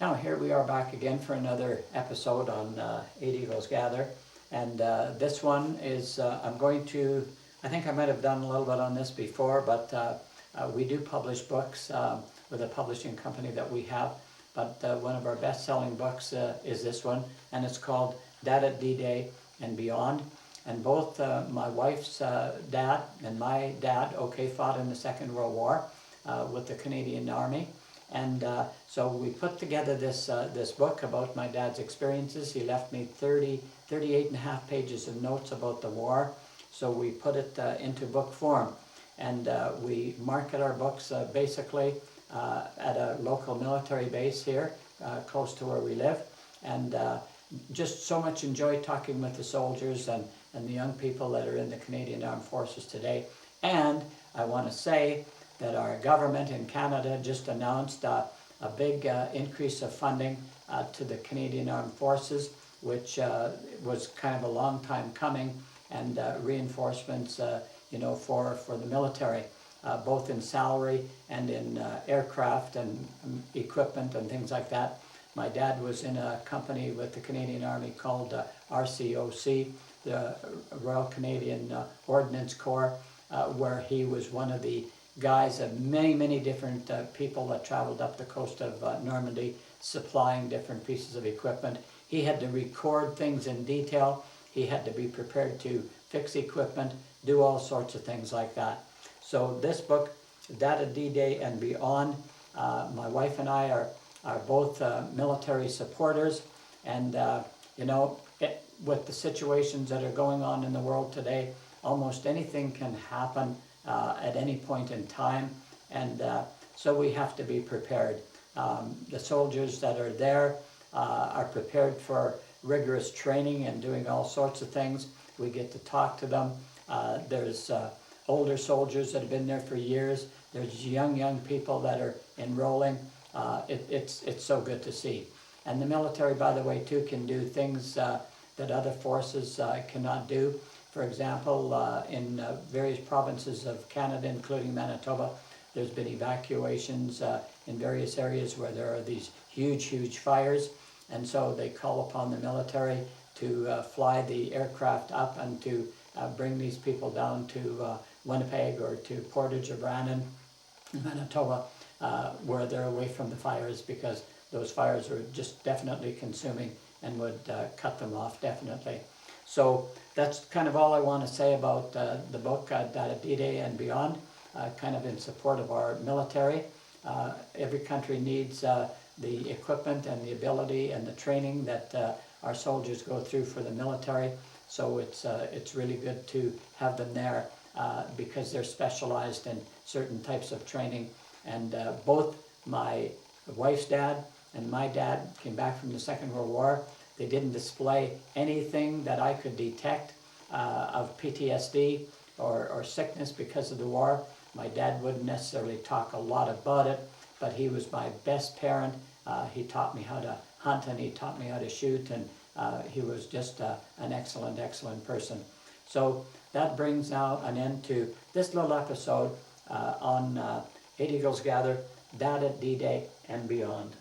Now here we are back again for another episode on 8 Eagles Gather, and this one is, I think I might have done a little bit on this before, but we do publish books with a publishing company that we have, but one of our best-selling books is this one, and it's called Dad at D-Day and Beyond. And both my wife's dad and my dad, fought in the Second World War with the Canadian Army. And so we put together this book about my dad's experiences. He left me 38 and a half pages of notes about the war. So we put it into book form. And we market our books basically at a local military base here, close to where we live. And just so much enjoy talking with the soldiers and the young people that are in the Canadian Armed Forces today. And I want to say that our government in Canada just announced a big increase of funding to the Canadian Armed Forces, which was kind of a long time coming, and reinforcements, for the military, both in salary and in aircraft and equipment and things like that. My dad was in a company with the Canadian Army called RCOC, the Royal Canadian Ordnance Corps, where he was one of the guys of many different people that traveled up the coast of Normandy supplying different pieces of equipment. He had to record things in detail. He had to be prepared to fix equipment, do all sorts of things like that. So this book, Dad at D-Day and Beyond, my wife and I are both military supporters, and with the situations that are going on in the world today, almost anything can happen at any point in time, and so we have to be prepared. The soldiers that are there are prepared for rigorous training and doing all sorts of things. We get to talk to them. There's older soldiers that have been there for years. There's young people that are enrolling. It's so good to see. And the military, by the way, too, can do things that other forces cannot do. For example, in various provinces of Canada, including Manitoba, there's been evacuations in various areas where there are these huge fires, and so they call upon the military to fly the aircraft up and to bring these people down to Winnipeg or to Portage or Brandon, Manitoba, where they're away from the fires, because those fires are just definitely consuming and would cut them off definitely. So that's kind of all I want to say about the book, Dad at D-Day and Beyond, kind of in support of our military. Every country needs the equipment and the ability and the training that our soldiers go through for the military. So it's really good to have them there because they're specialized in certain types of training. And both my wife's dad and my dad came back from the Second World War. They didn't display anything that I could detect of PTSD or sickness because of the war. My dad wouldn't necessarily talk a lot about it, but he was my best parent. He taught me how to hunt, and he taught me how to shoot, and he was just an excellent person. So that brings now an end to this little episode on 8 Eagles Gather, Dad at D-Day and Beyond.